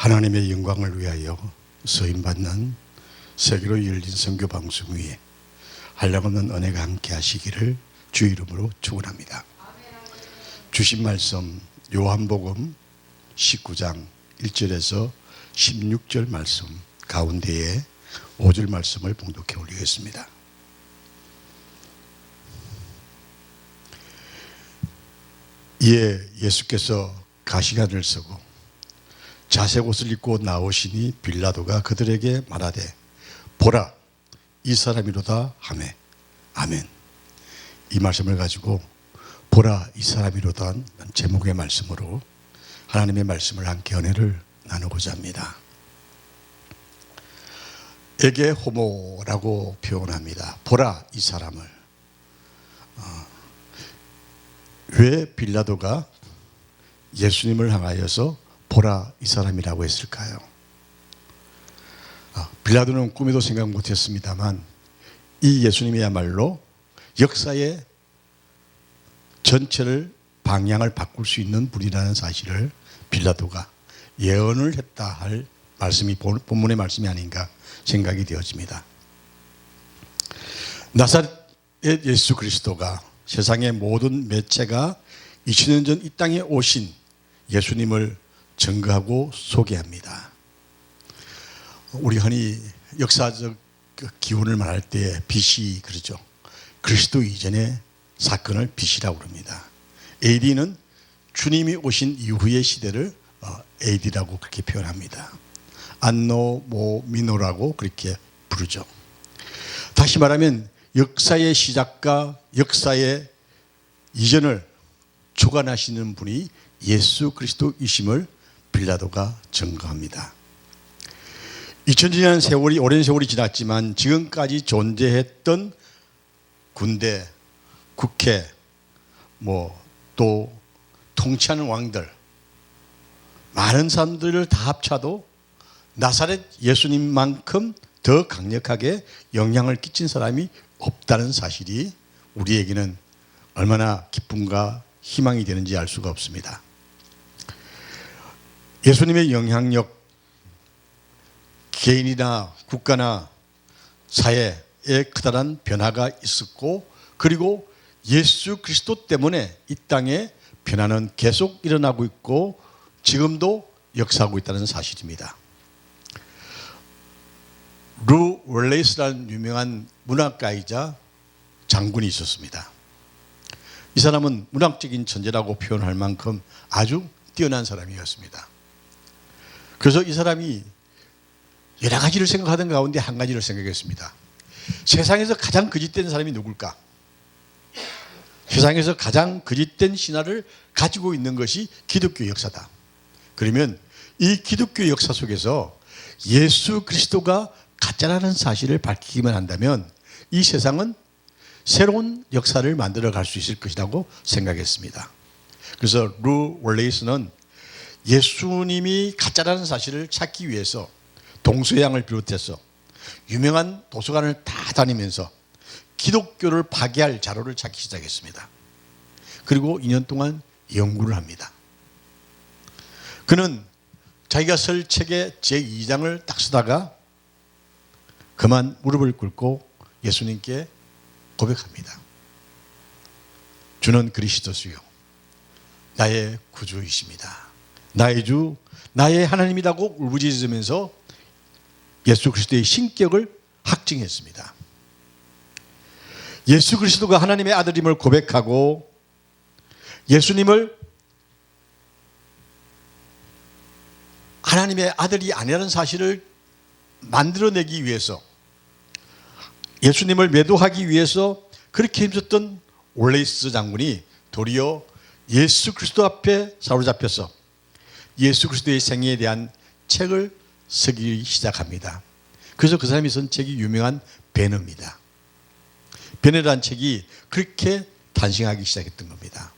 하나님의 영광을 위하여 서임받는 세계로 열린 선교 방송 위에 한량없는 은혜가 함께 하시기를 주 이름으로 축원합니다. 주신 말씀 요한복음 19장 1절에서 16절 말씀 가운데에 5절 말씀을 봉독해 올리겠습니다. 이에 예수께서 가시관을 쓰고 자색 옷을 입고 나오시니 빌라도가 그들에게 말하되 보라 이 사람이로다 하매 아멘. 이 말씀을 가지고 보라 이 사람이로다 제목의 말씀으로 하나님의 말씀을 함께 은혜를 나누고자 합니다. 에게 호모라고 표현합니다. 보라 이 사람을. 왜 빌라도가 예수님을 향하여서 보라 이 사람이라고 했을까요? 빌라도는 꿈에도 생각 못했습니다만 이 예수님이야말로 역사의 전체를 방향을 바꿀 수 있는 분이라는 사실을 빌라도가 예언을 했다 할 말씀이 본문의 말씀이 아닌가 생각이 되어집니다. 나사렛 예수 그리스도가 세상의 모든 매체가 2000년 전 이 땅에 오신 예수님을 증거하고 소개합니다. 우리 흔히 역사적 기원을 말할 때 BC 그러죠. 그리스도 이전의 사건을 BC라고 그럽니다. AD는 주님이 오신 이후의 시대를 AD라고 그렇게 표현합니다. 안노 미노라고 그렇게 부르죠. 다시 말하면 역사의 시작과 역사의 이전을 주관하시는 분이 예수 그리스도이심을 빌라도가 증거합니다. 2000년 세월이 오랜 세월이 지났지만 지금까지 존재했던 군대, 국회, 또 통치하는 왕들 많은 사람들을 다 합쳐도 나사렛 예수님만큼 더 강력하게 영향을 끼친 사람이 없다는 사실이 우리에게는 얼마나 기쁨과 희망이 되는지 알 수가 없습니다. 예수님의 영향력 개인이나 국가나 사회에 커다란 변화가 있었고 그리고 예수 그리스도 때문에 이 땅에 변화는 계속 일어나고 있고 지금도 역사하고 있다는 사실입니다. 루 월레이스라는 유명한 문학가이자 장군이 있었습니다. 이 사람은 문학적인 천재라고 표현할 만큼 아주 뛰어난 사람이었습니다. 그래서 이 사람이 여러 가지를 생각하던 가운데 한 가지를 생각했습니다. 세상에서 가장 거짓된 사람이 누굴까? 세상에서 가장 거짓된 신화를 가지고 있는 것이 기독교 역사다. 그러면 이 기독교 역사 속에서 예수 그리스도가 가짜라는 사실을 밝히기만 한다면 이 세상은 새로운 역사를 만들어 갈 수 있을 것이라고 생각했습니다. 그래서 루 월레이스는 예수님이 가짜라는 사실을 찾기 위해서 동서양을 비롯해서 유명한 도서관을 다 다니면서 기독교를 파괴할 자료를 찾기 시작했습니다. 그리고 2년 동안 연구를 합니다. 그는 자기가 쓸 책의 제2장을 딱 쓰다가 그만 무릎을 꿇고 예수님께 고백합니다. 주는 그리스도시요 나의 구주이십니다. 나의 주, 나의 하나님이라고 울부짖으면서 예수 그리스도의 신격을 확증했습니다. 예수 그리스도가 하나님의 아들임을 고백하고 예수님을 하나님의 아들이 아니라는 사실을 만들어내기 위해서 예수님을 매도하기 위해서 그렇게 힘썼던 월레이스 장군이 도리어 예수 그리스도 앞에 사로잡혀서 예수 그리스도의 생애에 대한 책을 쓰기 시작합니다. 그래서 그 사람이 쓴 책이 유명한 베너입니다. 베너라는 책이 그렇게 탄생하기 시작했던 겁니다.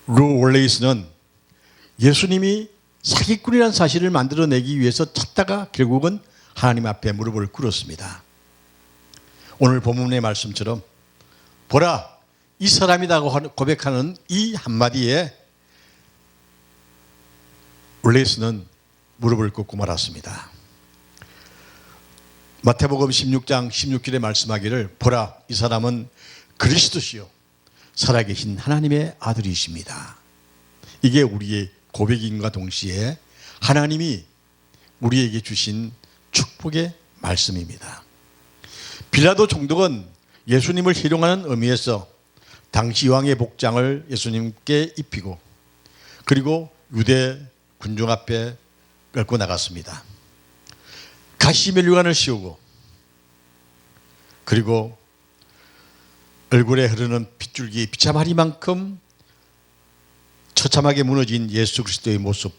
루 월레이스는 예수님이 사기꾼이라는 사실을 만들어내기 위해서 찾다가 결국은 하나님 앞에 무릎을 꿇었습니다. 오늘 본문의 말씀처럼 보라 이 사람이라고 고백하는 이 한마디에 올레스는 무릎을 꿇고 말았습니다. 마태복음 16장 16절에 말씀하기를 보라 이 사람은 그리스도시요 살아계신 하나님의 아들이십니다. 이게 우리의 고백인과 동시에 하나님이 우리에게 주신 축복의 말씀입니다. 빌라도 총독은 예수님을 희롱하는 의미에서 당시 왕의 복장을 예수님께 입히고 그리고 유대 군중 앞에 끌고 나갔습니다. 가시면류관을 씌우고 그리고 얼굴에 흐르는 핏줄기 비참하리만큼 처참하게 무너진 예수 그리스도의 모습,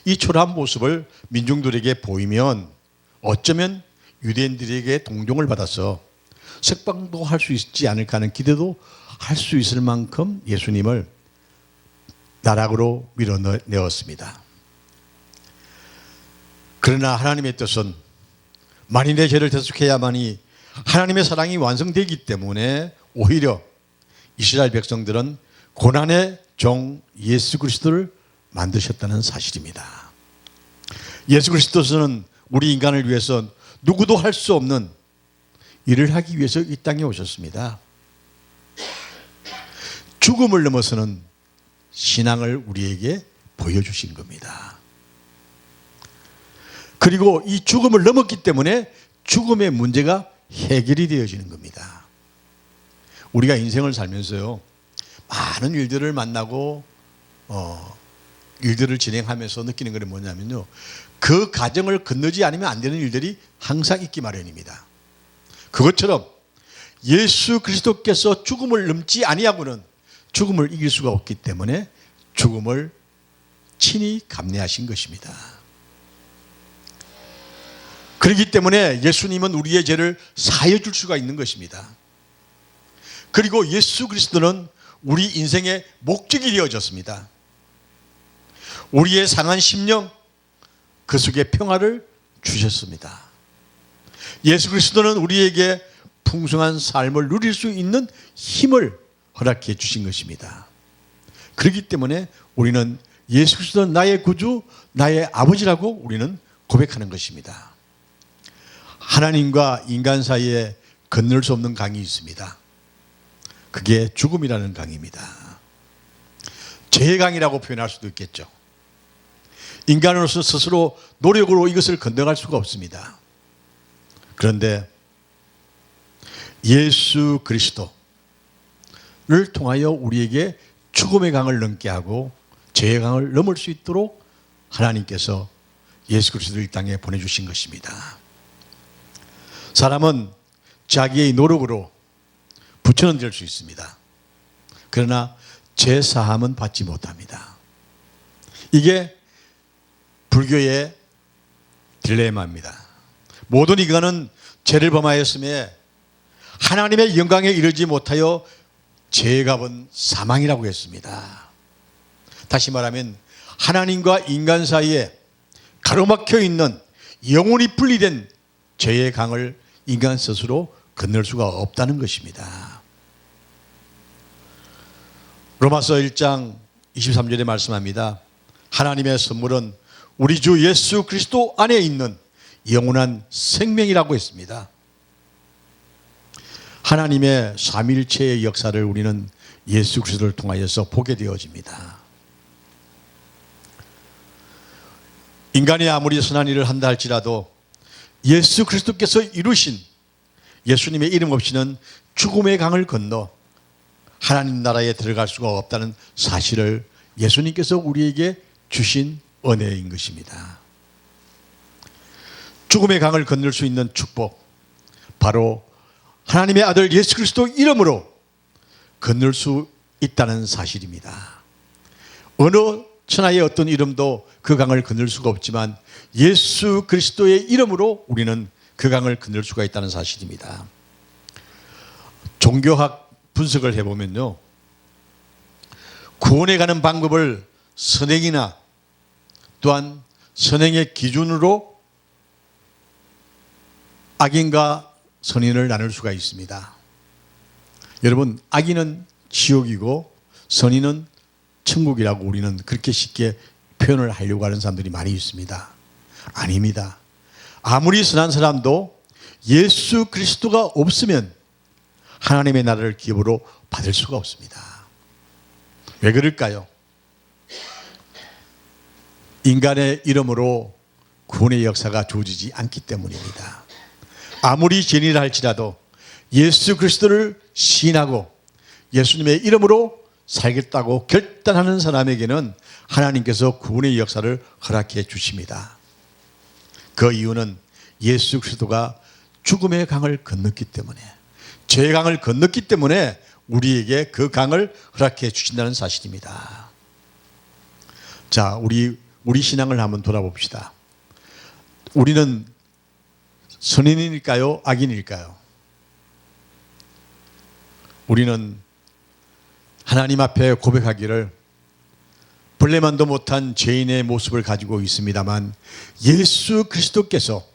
이 초라한 모습을 민중들에게 보이면 어쩌면 유대인들에게 동정을 받아서 석방도 할 수 있지 않을까 하는 기대도 할 수 있을 만큼 예수님을 나락으로 밀어내었습니다. 그러나 하나님의 뜻은 만인의 죄를 대속해야만이 하나님의 사랑이 완성되기 때문에 오히려 이스라엘 백성들은 고난의 종 예수 그리스도를 만드셨다는 사실입니다. 예수 그리스도는 우리 인간을 위해서 누구도 할 수 없는 일을 하기 위해서 이 땅에 오셨습니다. 죽음을 넘어서는 신앙을 우리에게 보여주신 겁니다. 그리고 이 죽음을 넘었기 때문에 죽음의 문제가 해결이 되어지는 겁니다. 우리가 인생을 살면서요, 많은 일들을 만나고 일들을 진행하면서 느끼는 것은 뭐냐면요, 그 과정을 건너지 않으면 안 되는 일들이 항상 있기 마련입니다. 그것처럼 예수 그리스도께서 죽음을 넘지 아니하고는 죽음을 이길 수가 없기 때문에 죽음을 친히 감내하신 것입니다. 그렇기 때문에 예수님은 우리의 죄를 사해 줄 수가 있는 것입니다. 그리고 예수 그리스도는 우리 인생의 목적이 되어졌습니다. 우리의 상한 심령 그 속에 평화를 주셨습니다. 예수 그리스도는 우리에게 풍성한 삶을 누릴 수 있는 힘을 허락해 주신 것입니다. 그렇기 때문에 우리는 예수 그리스도는 나의 구주, 나의 아버지라고 우리는 고백하는 것입니다. 하나님과 인간 사이에 건널 수 없는 강이 있습니다. 그게 죽음이라는 강입니다. 죄의 강이라고 표현할 수도 있겠죠. 인간으로서 스스로 노력으로 이것을 건너갈 수가 없습니다. 그런데 예수 그리스도를 통하여 우리에게 죽음의 강을 넘게 하고 죄의 강을 넘을 수 있도록 하나님께서 예수 그리스도를 이 땅에 보내주신 것입니다. 사람은 자기의 노력으로 부처는 될 수 있습니다. 그러나 죄 사함은 받지 못합니다. 이게 불교의 딜레마입니다. 모든 인간은 죄를 범하였음에 하나님의 영광에 이르지 못하여 죄의 값은 사망이라고 했습니다. 다시 말하면 하나님과 인간 사이에 가로막혀 있는 영원히 분리된 죄의 강을 인간 스스로 건널 수가 없다는 것입니다. 로마서 1장 23절에 말씀합니다. 하나님의 선물은 우리 주 예수 그리스도 안에 있는 영원한 생명이라고 했습니다. 하나님의 삼위일체의 역사를 우리는 예수 그리스도를 통하여서 보게 되어집니다. 인간이 아무리 선한 일을 한다 할지라도 예수 그리스도께서 이루신 예수님의 이름 없이는 죽음의 강을 건너 하나님 나라에 들어갈 수가 없다는 사실을 예수님께서 우리에게 주신 은혜인 것입니다. 죽음의 강을 건널 수 있는 축복, 바로 하나님의 아들 예수 그리스도 이름으로 건널 수 있다는 사실입니다. 어느 천하의 어떤 이름도 그 강을 건널 수가 없지만 예수 그리스도의 이름으로 우리는 그 강을 건널 수가 있다는 사실입니다. 종교학 분석을 해보면요, 구원에 가는 방법을 선행이나 또한 선행의 기준으로 악인과 선인을 나눌 수가 있습니다. 여러분, 악인은 지옥이고 선인은 천국이라고 우리는 그렇게 쉽게 표현을 하려고 하는 사람들이 많이 있습니다. 아닙니다. 아무리 선한 사람도 예수 그리스도가 없으면 하나님의 나라를 기업으로 받을 수가 없습니다. 왜 그럴까요? 인간의 이름으로 구원의 역사가 주어지지 않기 때문입니다. 아무리 죄인이라 할지라도 예수 그리스도를 시인하고 예수님의 이름으로 살겠다고 결단하는 사람에게는 하나님께서 구원의 역사를 허락해 주십니다. 그 이유는 예수 그리스도가 죽음의 강을 건넜기 때문에, 죄의 강을 건넜기 때문에 우리에게 그 강을 허락해 주신다는 사실입니다. 자, 우리 신앙을 한번 돌아봅시다. 우리는 선인일까요? 악인일까요? 우리는 하나님 앞에 고백하기를 벌레만도 못한 죄인의 모습을 가지고 있습니다만 예수 그리스도께서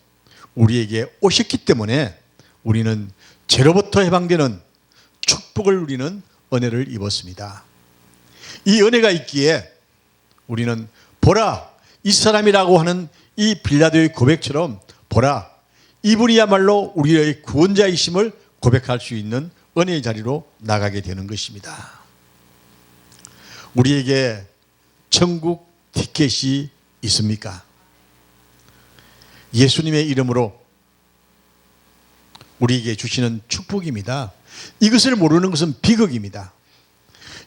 우리에게 오셨기 때문에 우리는 죄로부터 해방되는 축복을 누리는 은혜를 입었습니다. 이 은혜가 있기에 우리는 보라, 이 사람이라고 하는 이 빌라도의 고백처럼 보라, 이분이야말로 우리의 구원자이심을 고백할 수 있는 은혜의 자리로 나가게 되는 것입니다. 우리에게 천국 티켓이 있습니까? 예수님의 이름으로 우리에게 주시는 축복입니다. 이것을 모르는 것은 비극입니다.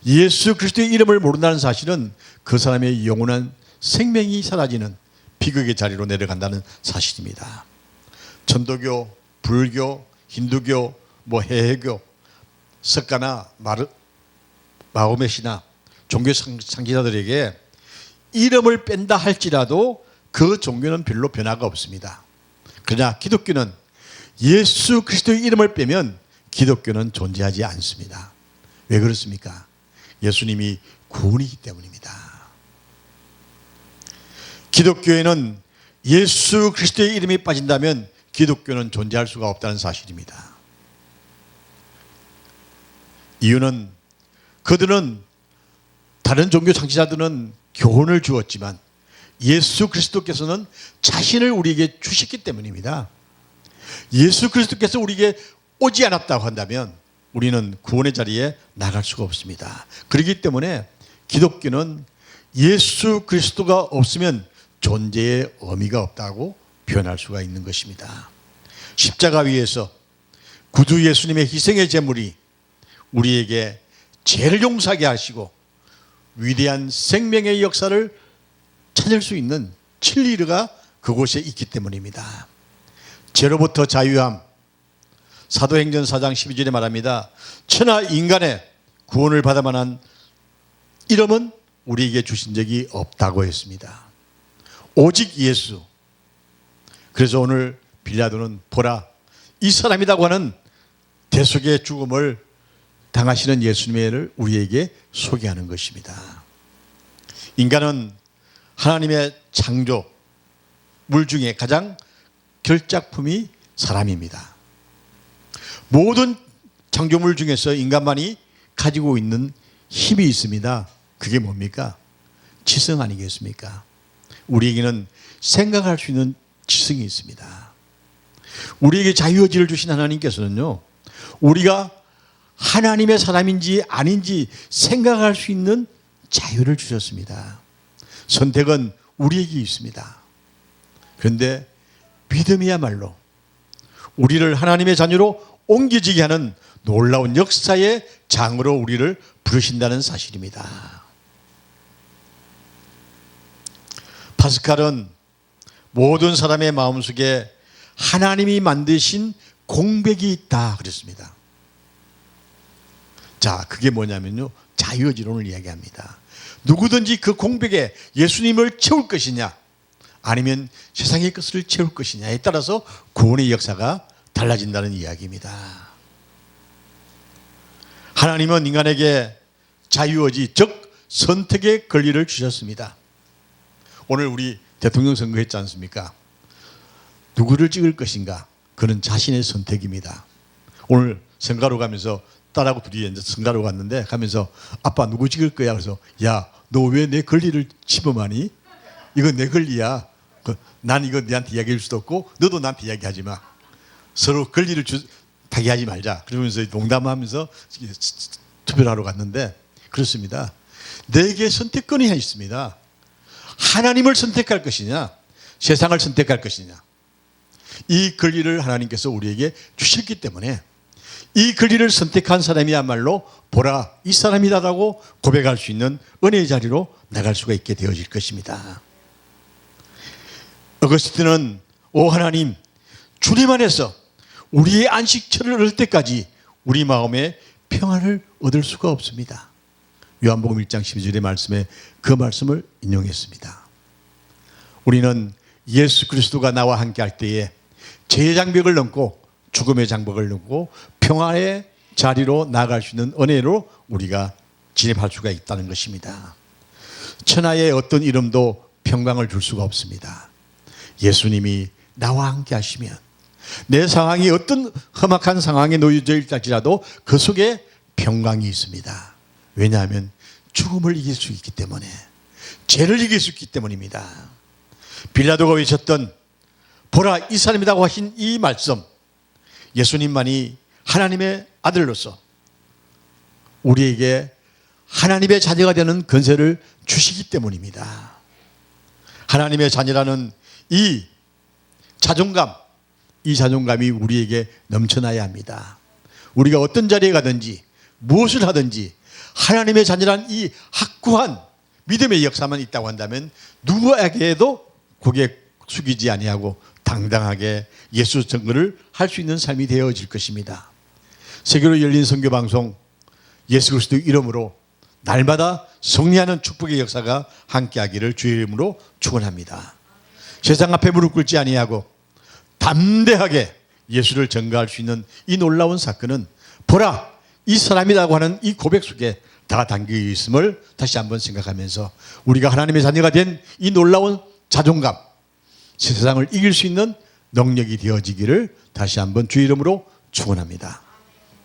예수 그리스도의 이름을 모른다는 사실은 그 사람의 영원한 생명이 사라지는 비극의 자리로 내려간다는 사실입니다. 천도교, 불교, 힌두교, 해외교, 석가나 마호멧이나 종교 상기자들에게 이름을 뺀다 할지라도 그 종교는 별로 변화가 없습니다. 그러나 기독교는 예수 그리스도의 이름을 빼면 기독교는 존재하지 않습니다. 왜 그렇습니까? 예수님이 구원이기 때문입니다. 기독교에는 예수 그리스도의 이름이 빠진다면 기독교는 존재할 수가 없다는 사실입니다. 이유는 그들은 다른 종교 창시자들은 교훈을 주었지만 예수 그리스도께서는 자신을 우리에게 주셨기 때문입니다. 예수 그리스도께서 우리에게 오지 않았다고 한다면 우리는 구원의 자리에 나갈 수가 없습니다. 그렇기 때문에 기독교는 예수 그리스도가 없으면 존재의 의미가 없다고 표현할 수가 있는 것입니다. 십자가 위에서 구주 예수님의 희생의 제물이 우리에게 죄를 용서하게 하시고 위대한 생명의 역사를 찾을 수 있는 진리가 그곳에 있기 때문입니다. 죄로부터 자유함, 사도행전 4장 12절에 말합니다. 천하 인간의 구원을 받을 만한 이름은 우리에게 주신 적이 없다고 했습니다. 오직 예수. 그래서 오늘 빌라도는 보라, 이 사람이라고 하는 대속의 죽음을 당하시는 예수님을 우리에게 소개하는 것입니다. 인간은 하나님의 창조, 물 중에 가장 결작품이 사람입니다. 모든 창조물 중에서 인간만이 가지고 있는 힘이 있습니다. 그게 뭡니까? 지성 아니겠습니까? 우리에게는 생각할 수 있는 지성이 있습니다. 우리에게 자유의지를 주신 하나님께서는요, 우리가 하나님의 사람인지 아닌지 생각할 수 있는 자유를 주셨습니다. 선택은 우리에게 있습니다. 그런데 믿음이야말로 우리를 하나님의 자녀로 옮겨지게 하는 놀라운 역사의 장으로 우리를 부르신다는 사실입니다. 파스칼은 모든 사람의 마음속에 하나님이 만드신 공백이 있다 그랬습니다. 자, 그게 뭐냐면요, 자유의지론을 이야기합니다. 누구든지 그 공백에 예수님을 채울 것이냐 아니면 세상의 것을 채울 것이냐에 따라서 구원의 역사가 달라진다는 이야기입니다. 하나님은 인간에게 자유의지, 즉 선택의 권리를 주셨습니다. 오늘 우리 대통령 선거했지 않습니까? 누구를 찍을 것인가? 그는 자신의 선택입니다. 오늘 선거로 가면서 딸하고 둘이 이제 선거로 갔는데 가면서 아빠 누구 찍을 거야? 그래서 야, 너 왜 내 권리를 침범하니? 이건 내 권리야. 난 이거 너한테 이야기할 수도 없고 너도 나한테 이야기하지 마. 서로 권리를 파기하지 말자. 그러면서 농담하면서 투표를 하러 갔는데 그렇습니다. 내게 선택권이 있습니다. 하나님을 선택할 것이냐 세상을 선택할 것이냐. 이 권리를 하나님께서 우리에게 주셨기 때문에 이 권리를 선택한 사람이야말로 보라 이 사람이다라고 고백할 수 있는 은혜의 자리로 나갈 수가 있게 되어질 것입니다. 어거스틴은 오 하나님 주님 안에서 우리의 안식처를 얻을 때까지 우리 마음에 평안을 얻을 수가 없습니다. 요한복음 1장 12절의 말씀에 그 말씀을 인용했습니다. 우리는 예수 그리스도가 나와 함께 할 때에 죄의 장벽을 넘고 죽음의 장벽을 넘고 평안의 자리로 나아갈 수 있는 은혜로 우리가 진입할 수가 있다는 것입니다. 천하의 어떤 이름도 평강을 줄 수가 없습니다. 예수님이 나와 함께 하시면 내 상황이 어떤 험악한 상황에 놓여져 있을지라도 그 속에 평강이 있습니다. 왜냐하면 죽음을 이길 수 있기 때문에 죄를 이길 수 있기 때문입니다. 빌라도가 외쳤던 보라 이 사람이라고 하신 이 말씀 예수님만이 하나님의 아들로서 우리에게 하나님의 자녀가 되는 권세를 주시기 때문입니다. 하나님의 자녀라는 이 자존감 이 자존감이 우리에게 넘쳐나야 합니다. 우리가 어떤 자리에 가든지 무엇을 하든지 하나님의 자녀란 이 확고한 믿음의 역사만 있다고 한다면 누구에게도 고개 숙이지 아니하고 당당하게 예수 증거를 할 수 있는 삶이 되어질 것입니다. 세계로 열린 선교방송 예수 그리스도 이름으로 날마다 승리하는 축복의 역사가 함께하기를 주의 이름으로 축원합니다. 세상 앞에 무릎 꿇지 아니하고 담대하게 예수를 전가할 수 있는 이 놀라운 사건은 보라 이 사람이라고 하는 이 고백 속에 다 담겨 있음을 다시 한번 생각하면서 우리가 하나님의 자녀가 된 이 놀라운 자존감 세상을 이길 수 있는 능력이 되어지기를 다시 한번 주의 이름으로 축원합니다.